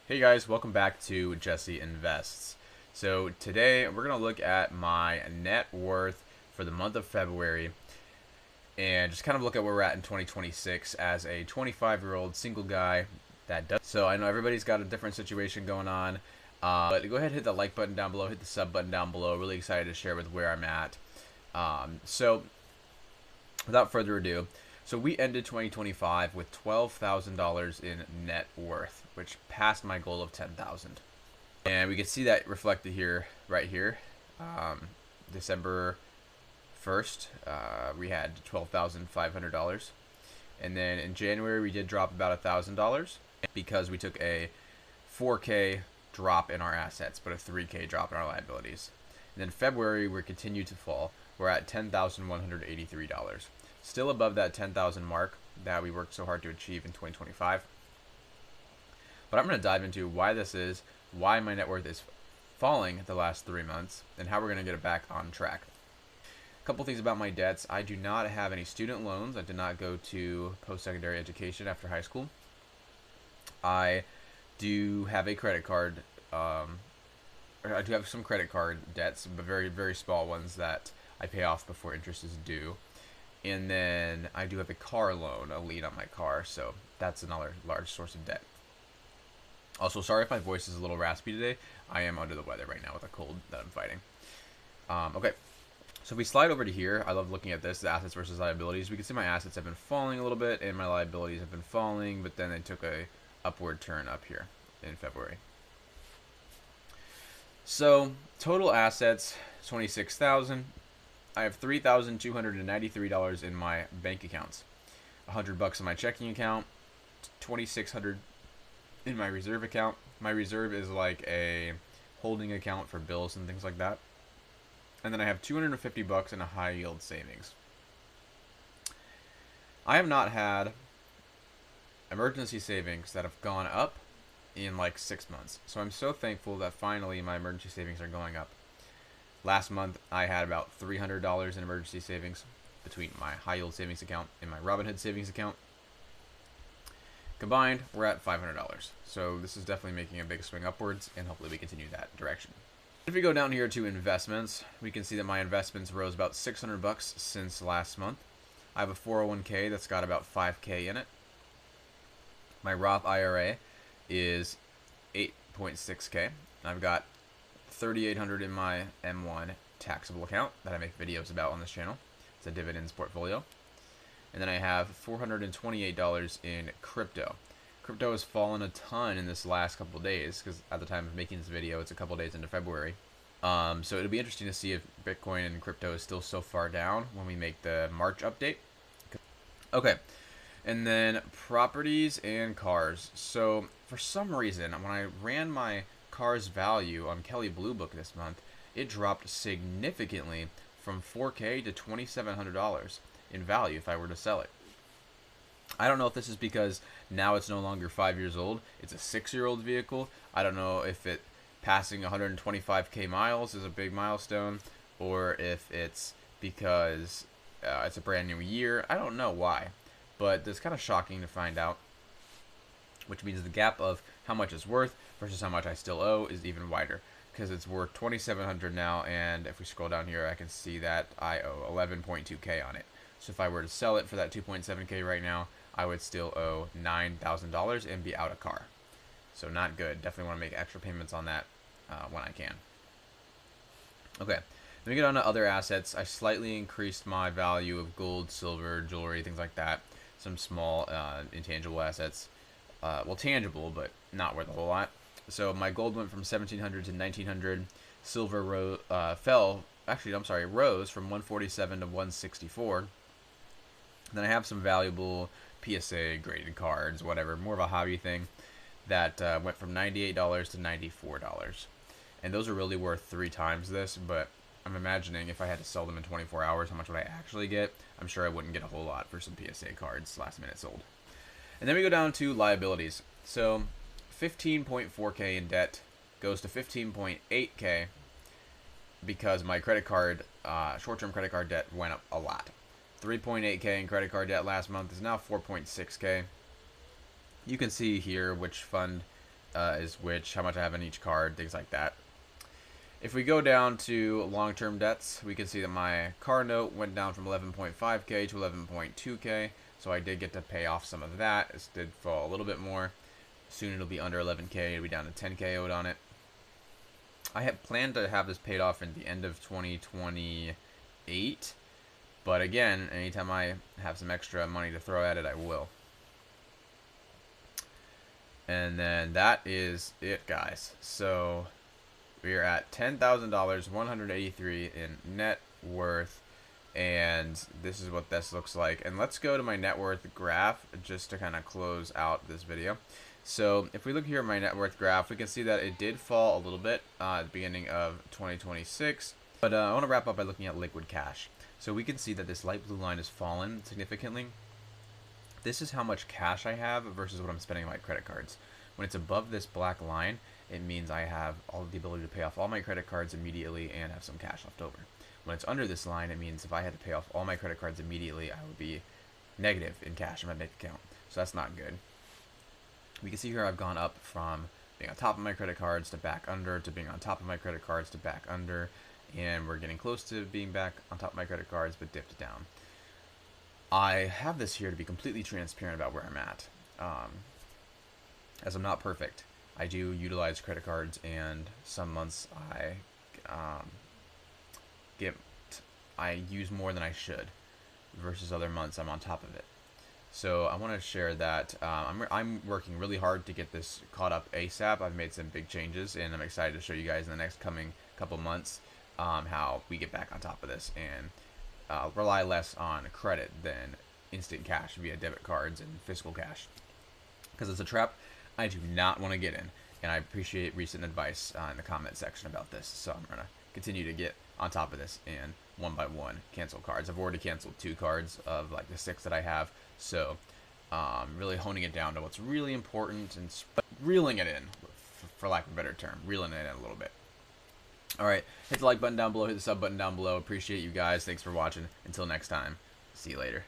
Hey guys, welcome back to Jesse Invests. So today we're going to look at my net worth for the month of February and just kind of look at where we're at in 2026 as a 25-year-old single guy that does. So I know everybody's got a different situation going on, but go ahead and hit the like button down below, hit the sub button down below. Really excited to share with where I'm at. So without further ado, so we ended 2025 with $12,000 in net worth, which passed my goal of 10,000. And we can see that reflected here, right here. December 1st, we had $12,500. And then in January, we did drop about $1,000 because we took a 4K drop in our assets, but a 3K drop in our liabilities. And then February, we continued to fall. We're at $10,183. Still above that 10,000 mark that we worked so hard to achieve in 2025. But I'm going to dive into why this is, why my net worth is falling the last 3 months, and how we're going to get it back on track. A couple things about my debts. I do not have any student loans. I did not go to post-secondary education after high school. I do have a credit card. I do have some credit card debts, but very, very small ones that I pay off before interest is due. And then I do have a car loan, a lien on my car, so that's another large source of debt. Also, sorry if my voice is a little raspy today. I am under the weather right now with a cold that I'm fighting. Okay, so if we slide over to here, I love looking at this, the assets versus liabilities. We can see my assets have been falling a little bit, and my liabilities have been falling, but then they took a upward turn up here in February. So, total assets, 26,000. I have $3,293 in my bank accounts, $100 in my checking account, $2,600 in my reserve account. My reserve is like a holding account for bills and things like that. And then I have $250 in a high yield savings. I have not had emergency savings that have gone up in like 6 months. So I'm so thankful that finally my emergency savings are going up. Last month, I had about $300 in emergency savings between my high yield savings account and my Robinhood savings account. Combined, we're at $500. So this is definitely making a big swing upwards, and hopefully we continue that direction. If we go down here to investments, we can see that my investments rose about $600 since last month. I have a 401k that's got about 5K in it. My Roth IRA is 8.6K. I've got $3,800 in my M1 taxable account that I make videos about on this channel. It's a dividends portfolio. And then I have $428 in crypto. Crypto has fallen a ton in this last couple of days because at the time of making this video, it's a couple days into February. So it'll be interesting to see if Bitcoin and crypto is still so far down when we make the March update. Okay. And then properties and cars. So for some reason, when I ran my car's value on Kelley Blue Book this month, it dropped significantly from 4K to $2,700 in value if I were to sell it. I don't know if this is because now it's no longer 5 years old. It's a 6-year-old vehicle. I don't know if it passing 125K miles is a big milestone, or if it's because it's a brand new year. I don't know why, but it's kind of shocking to find out, which means the gap of how much it's worth versus how much I still owe is even wider, because it's worth $2,700 now, and if we scroll down here, I can see that I owe 11.2K on it. So if I were to sell it for that 2.7K right now, I would still owe $9,000 and be out of car. So not good. Definitely want to make extra payments on that when I can. Okay, then we get on to other assets. I slightly increased my value of gold, silver, jewelry, things like that. Some small intangible assets. Well, tangible, but not worth a whole lot. So my gold went from 1,700 to 1,900. Silver rose from 147 to 164. Then I have some valuable PSA graded cards, whatever, more of a hobby thing, that went from $98 to $94. And those are really worth 3 times this, but I'm imagining if I had to sell them in 24 hours, how much would I actually get? I'm sure I wouldn't get a whole lot for some PSA cards last minute sold. And then we go down to liabilities. So 15.4K in debt goes to 15.8K because my credit card, short-term credit card debt went up a lot. 3.8K in credit card debt last month is now 4.6K. You can see here which fund is how much I have in each card, things like that. If we go down to long-term debts, we can see that my car note went down from 11.5K to 11.2K. So I did get to pay off some of that. It did fall a little bit more. Soon it'll be under 11K. It'll be down to 10K owed on it. I had planned to have this paid off in the end of 2028. But again, anytime I have some extra money to throw at it, I will. And then that is it, guys. So we are at $10,000, 183 in net worth, and this is what this looks like. And let's go to my net worth graph just to kind of close out this video. So if we look here at my net worth graph, we can see that it did fall a little bit at the beginning of 2026. But I want to wrap up by looking at liquid cash. So we can see that this light blue line has fallen significantly. This is how much cash I have versus what I'm spending on my credit cards. When it's above this black line, it means I have all the ability to pay off all my credit cards immediately and have some cash left over. When it's under this line, it means if I had to pay off all my credit cards immediately, I would be negative in cash in my bank account. So that's not good. We can see here I've gone up from being on top of my credit cards to back under to being on top of my credit cards to back under, and we're getting close to being back on top of my credit cards but dipped down. I have this here to be completely transparent about where I'm at. As I'm not perfect, I do utilize credit cards, and some months I use more than I should, versus other months I'm on top of it. So I want to share that I'm working really hard to get this caught up ASAP. I've made some big changes, and I'm excited to show you guys in the next coming couple months how we get back on top of this and rely less on credit than instant cash via debit cards and physical cash, because it's a trap I do not want to get in. And I appreciate recent advice in the comment section about this, so I'm going to continue to get on top of this and one by one cancel cards. I've already canceled 2 cards of like the 6 that I have, so really honing it down to what's really important and reeling it in, for lack of a better term, reeling it in a little bit. Alright, hit the like button down below, hit the sub button down below. Appreciate you guys. Thanks for watching. Until next time, see you later.